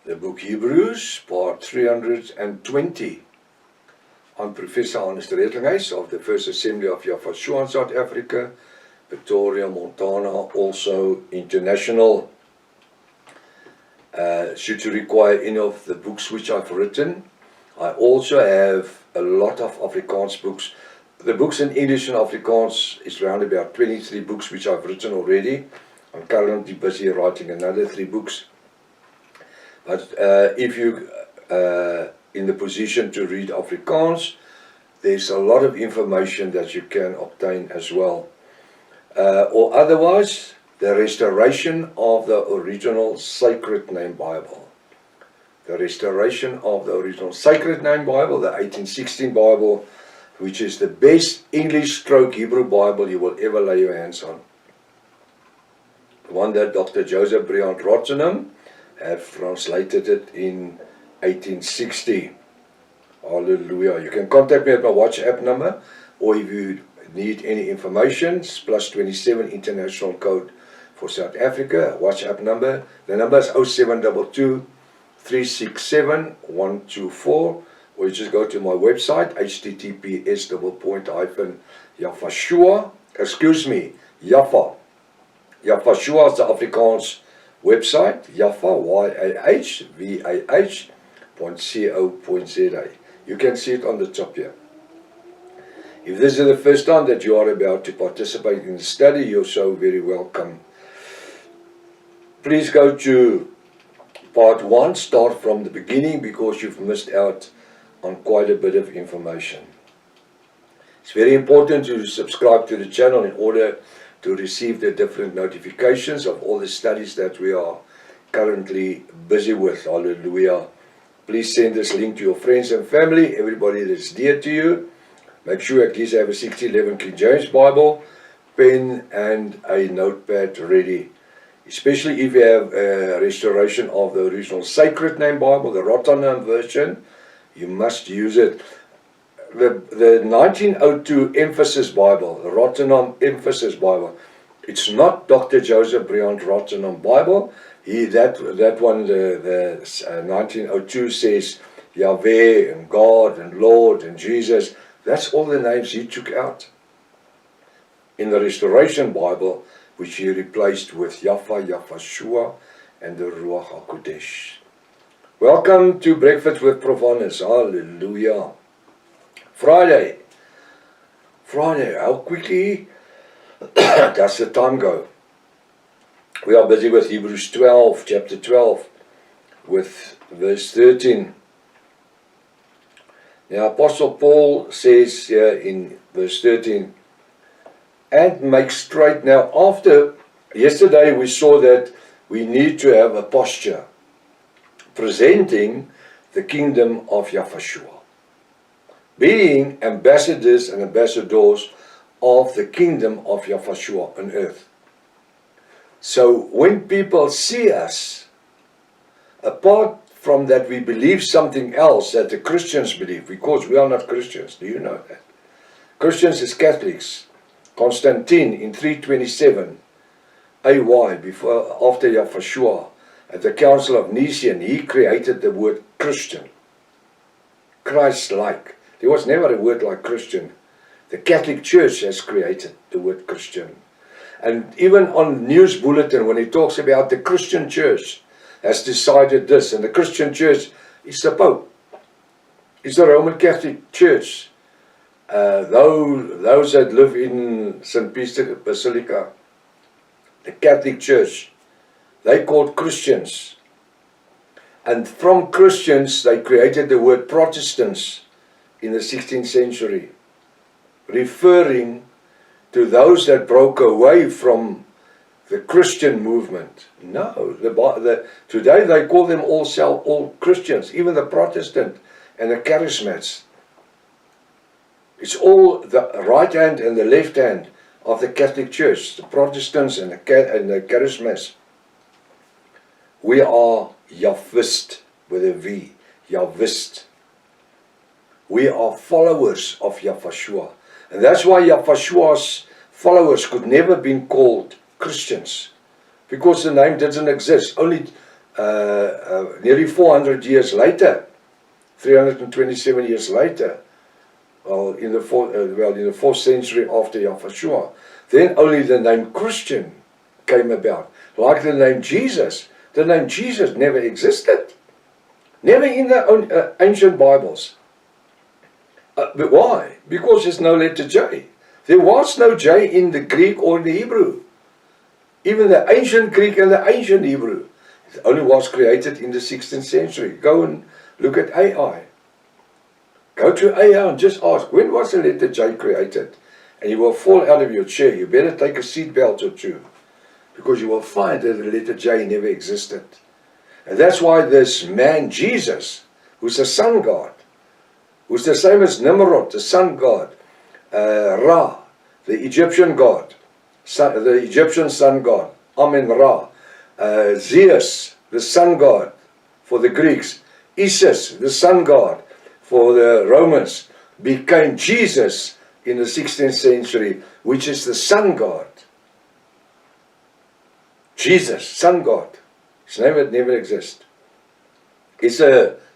The book Hebrews, part 320. I'm Professor Hannes Rettinghuis of the First Assembly of Yafashua in South Africa, Pretoria, Montana, also international. Should you require any of the books which I've written, I also have a lot of Afrikaans books. The books in English and Afrikaans is around about 23 books which I've written already. I'm currently busy writing another 3 books. But if you in the position to read Afrikaans, there's a lot of information that you can obtain as well. Or otherwise, the restoration of the original Sacred Name Bible. The restoration of the original Sacred Name Bible, the 1816 Bible, which is the best English stroke Hebrew Bible you will ever lay your hands on. The one that Dr. Joseph Briand Rottenham have translated it in 1860. Hallelujah. You can contact me at my WhatsApp number, or if you need any information, +27 international code for South Africa, WhatsApp number. The number is 0722 367 124, or you just go to my website, https://Yafashua, Yafashua is the Afrikaans website, Yaffa, YAHVAH.co.za. You can see it on the top here. If this is the first time that you are about to participate in the study, you're so very welcome. Please go to part 1, start from the beginning, because you've missed out on quite a bit of information. It's very important to subscribe to the channel in order to receive the different notifications of all the studies that we are currently busy with. Hallelujah. Please send this link to your friends and family, everybody that's dear to you. Make sure at least have a 1611 King James Bible, pen and a notepad ready. Especially if you have a restoration of the original Sacred Name Bible, the Rottenham version, you must use it. The 1902 Emphasis Bible, the Rottenham Emphasis Bible, it's not Dr. Joseph Briand Rottenham Bible. That one, the 1902 says Yahweh and God and Lord and Jesus. That's all the names he took out. In the Restoration Bible, which he replaced with Yaffa, Yafashua, and the Ruach HaKodesh. Welcome to Breakfast with Prof. Hannes. Hallelujah. Friday, how quickly does the time go? We are busy with Hebrews 12, chapter 12, with verse 13. Now, Apostle Paul says here in verse 13, and make straight. Now, yesterday we saw that we need to have a posture presenting the kingdom of Yafashua, being ambassadors and ambassadors of the kingdom of Yafashua on earth. So when people see us, apart from that we believe something else that the Christians believe, because we are not Christians, do you know that? Christians is Catholics. Constantine in 327 AY, after Yafashua, at the Council of Nicene, he created the word Christian, Christ-like. There was never a word like Christian. The Catholic Church has created the word Christian. And even on News Bulletin, when he talks about the Christian Church has decided this, and the Christian Church is the Pope, it's the Roman Catholic Church. Those that live in St. Peter Basilica, the Catholic Church, they called Christians. And from Christians, they created the word Protestants in the 16th century, referring to those that broke away from the Christian movement. No, today they call them all Christians, even the Protestant and the Charismats. It's all the right hand and the left hand of the Catholic Church, the Protestants and the Charismats. We are Yahvist with a V, Yahvist. We are followers of Yafashua. And that's why Yafashua's followers could never been called Christians, because the name doesn't exist. Only nearly 400 years later, 327 years later, in the 4th century after Yahushua, then only the name Christian came about. Like the name Jesus. The name Jesus never existed. Never in the ancient Bibles. But why? Because there's no letter J. There was no J in the Greek or the Hebrew. Even the ancient Greek and the ancient Hebrew. It only was created in the 16th century. Go and look at AI. Go to AI and just ask, when was the letter J created? And you will fall out of your chair. You better take a seatbelt or two. Because you will find that the letter J never existed. And that's why this man, Jesus, who's the sun god, who's the same as Nimrod, the sun god, Ra, the Egyptian god, the Egyptian sun god, Amen-Ra, Zeus, the sun god for the Greeks, Isis, the sun god for the Romans, became Jesus in the 16th century, which is the sun god. Jesus, sun god. His name would never exist. It's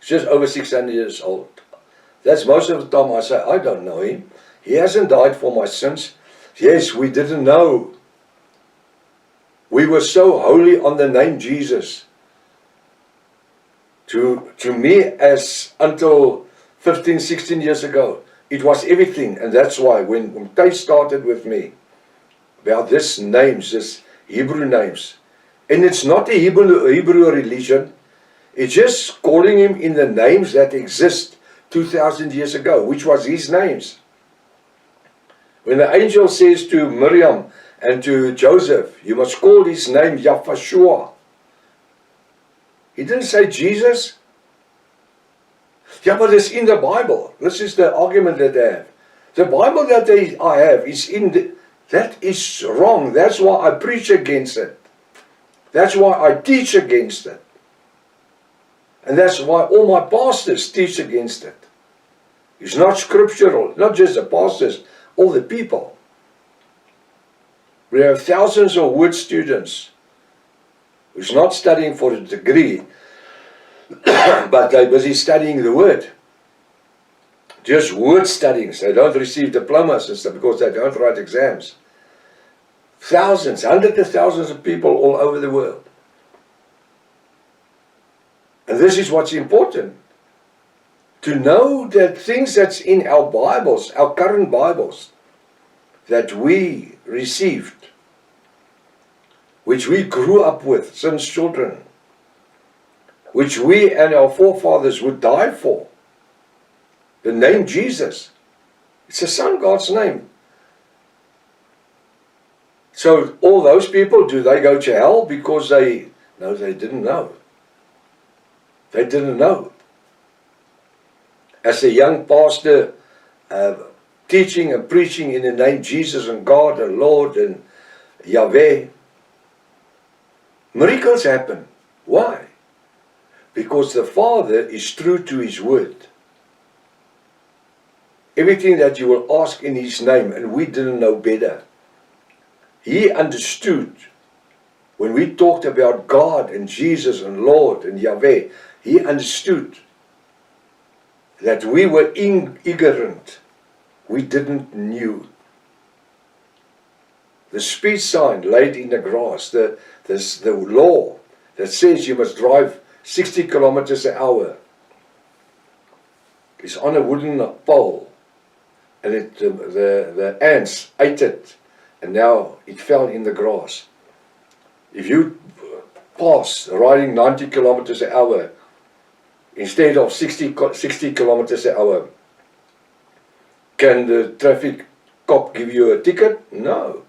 just over 600 years old. That's most of the time I say, I don't know him. He hasn't died for my sins. Yes, we didn't know. We were so holy on the name Jesus. To me, as until 15, 16 years ago, it was everything. And that's why when they started with me about this names, this Hebrew names, and it's not a Hebrew religion, it's just calling him in the names that exist 2,000 years ago, which was his names. When the angel says to Miriam and to Joseph, you must call his name Yahushua. He didn't say Jesus. Yeah, but it's in the Bible. This is the argument that they have. The Bible that I have is that is wrong. That's why I preach against it. That's why I teach against it. And that's why all my pastors teach against it. It's not scriptural, not just the pastors, all the people. We have thousands of word students who's not studying for a degree, but they're busy studying the word. Just word studies. They don't receive diplomas and stuff because they don't write exams. Thousands, hundreds of thousands of people all over the world. And this is what's important. To know that things that's in our Bibles, our current Bibles, that we received, which we grew up with since children, which we and our forefathers would die for, the name Jesus, it's the Son God's name. So all those people, do they go to hell because they didn't know. They didn't know. As a young pastor, teaching and preaching in the name Jesus and God and Lord and Yahweh, miracles happen. Why? Because the Father is true to His word. Everything that you will ask in His name, and we didn't know better. He understood when we talked about God and Jesus and Lord and Yahweh. He understood that we were ignorant. We didn't know. The speed sign laid in the grass, the law that says you must drive 60 kilometers an hour is on a wooden pole, and the ants ate it, and now it fell in the grass. If you pass riding 90 kilometers an hour instead of 60 kilometers an hour, can the traffic cop give you a ticket? No.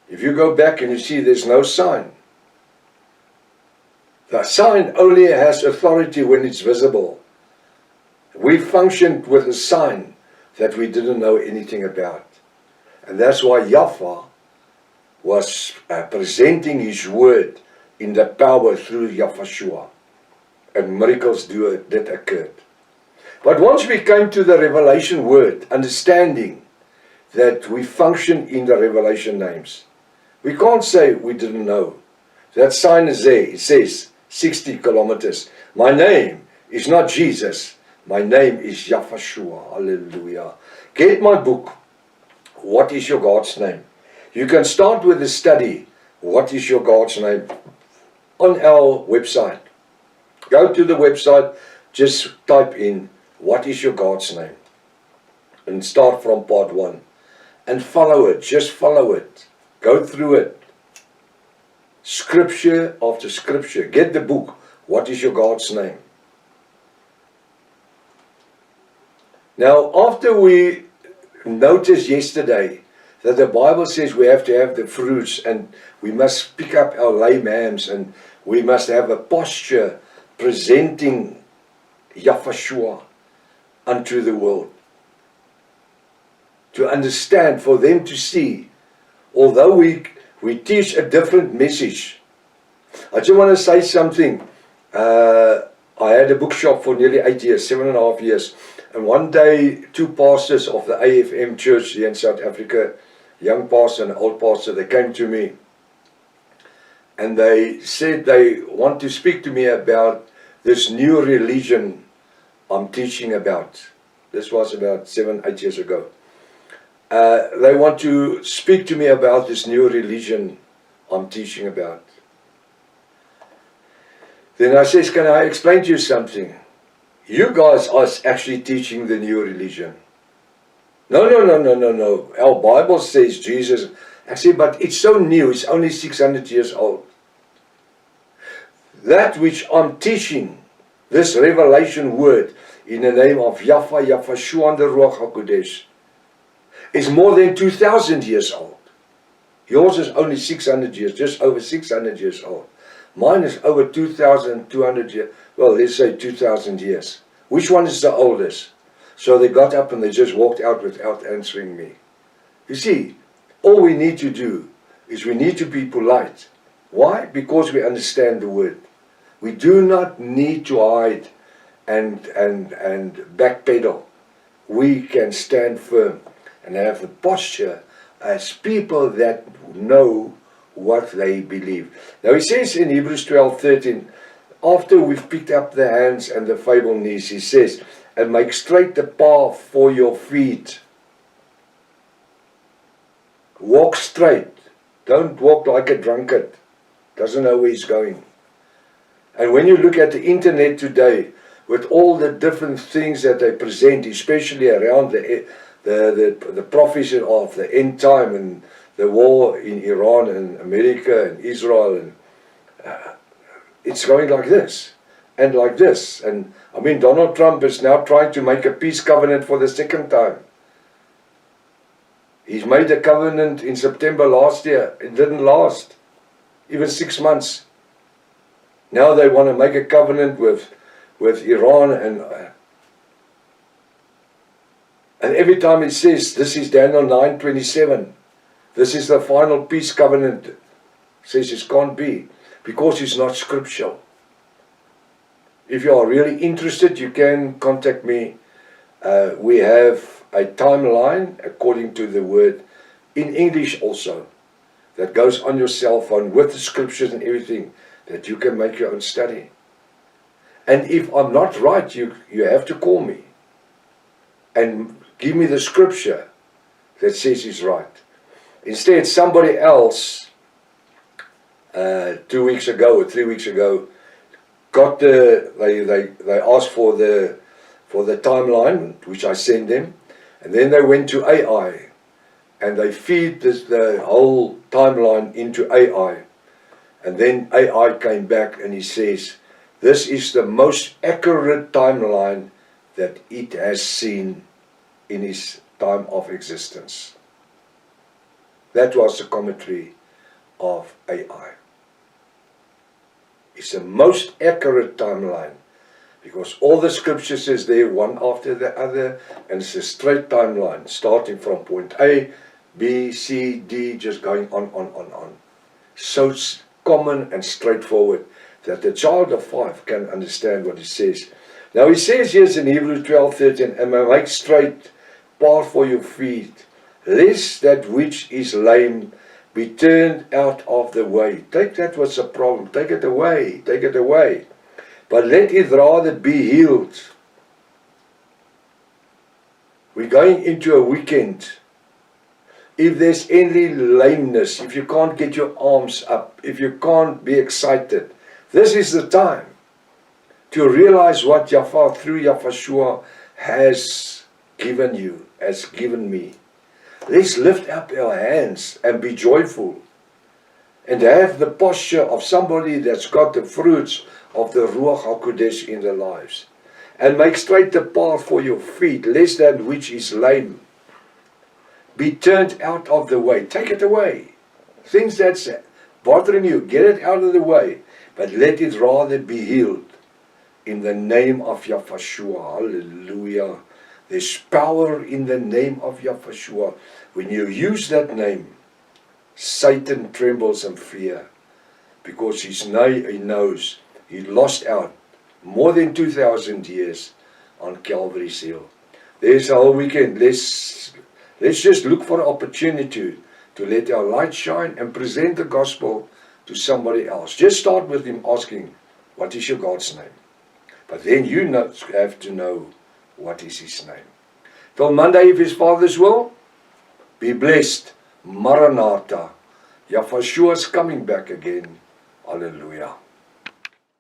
If you go back and you see there's no sign. The sign only has authority when it's visible. We functioned with a sign that we didn't know anything about. And that's why Yahweh was presenting His word in the power through Yahushua. And miracles did occur. But once we came to the revelation word, understanding that we function in the revelation names, we can't say we didn't know. That sign is there. It says 60 kilometers. My name is not Jesus. My name is Yahshua. Hallelujah. Get my book, What is Your God's Name? You can start with the study, What is Your God's Name? On our website. Go to the website, just type in, What is Your God's Name? And start from part 1. And follow it, just follow it. Go through it. Scripture after scripture. Get the book, What is Your God's Name? Now, after we noticed yesterday that the Bible says we have to have the fruits and we must pick up our lame hands and we must have a posture presenting Yahshua unto the world. To understand, for them to see, although we teach a different message. I just want to say something. I had a bookshop for nearly 8 years, 7.5 years. And one day, 2 pastors of the AFM church here in South Africa, young pastor and old pastor, they came to me. And they said they want to speak to me about this new religion I'm teaching about. This was about 7-8 years ago. They want to speak to me about this new religion I'm teaching about. Then I says, can I explain to you something? You guys are actually teaching the new religion. No. Our Bible says Jesus. I say, but it's so new, it's only 600 years old. That which I'm teaching, this revelation word, in the name of Yahshua and the Ruach HaKodesh, is more than 2,000 years old. Yours is only 600 years, just over 600 years old. Mine is over 2,200 years, well, let's say 2,000 years. Which one is the oldest? So they got up and they just walked out without answering me. You see, all we need to do is we need to be polite. Why? Because we understand the word. We do not need to hide and backpedal. We can stand firm and have the posture as people that know what they believe. Now he says in Hebrews 12:13, after we've picked up the hands and the feeble knees, he says, and make straight the path for your feet. Walk straight. Don't walk like a drunkard. Doesn't know where he's going. And when you look at the internet today, with all the different things that they present, especially around the prophecy of the end time and the war in Iran and America and Israel, and it's going like this and like this. And I mean, Donald Trump is now trying to make a peace covenant for the second time. He's made a covenant in September last year. It didn't last even 6 months. Now they want to make a covenant with Iran, and every time it says, this is Daniel 9:27, this is the final peace covenant, it says it can't be, because it's not scriptural. If you are really interested, you can contact me. We have a timeline according to the word, in English also, that goes on your cell phone with the scriptures and everything, that you can make your own study. And if I'm not right, you have to call me and give me the scripture that says it's right. Instead, somebody else 2 weeks ago or 3 weeks ago got they asked for the timeline, which I sent them, and then they went to AI and they feed the whole timeline into AI, and then AI came back and he says, this is the most accurate timeline that it has seen in its time of existence. That was the commentary of AI. It's the most accurate timeline, because all the scriptures is there one after the other, and it's a straight timeline starting from point A, B, C, D, just going on. So it's common and straightforward that the child of 5 can understand what it says. Now he says here in Hebrews 12:13, and make straight path for your feet, lest that which is lame be turned out of the way. Take that was a problem. Take it away. Take it away. But let it rather be healed. We're going into a weekend. If there's any lameness, if you can't get your arms up, if you can't be excited, this is the time to realize what Yahweh through Yahweh has given you, has given me. Let's lift up our hands and be joyful and have the posture of somebody that's got the fruits of the Ruach HaKodesh in their lives. And make straight the path for your feet, lest that which is lame be turned out of the way. Take it away. Things that's bothering you, get it out of the way. But let it rather be healed in the name of Yahweh. Hallelujah. There's power in the name of Yahweh. When you use that name, Satan trembles in fear, because he knows he lost out more than 2,000 years on Calvary's Hill. There's a whole weekend. Let's just look for an opportunity to let our light shine and present the gospel to somebody else. Just start with him asking, what is your God's name? But then you have to know what is his name. Till Monday, if his Father's will, be blessed. Maranatha. Yahweh is coming back again. Hallelujah.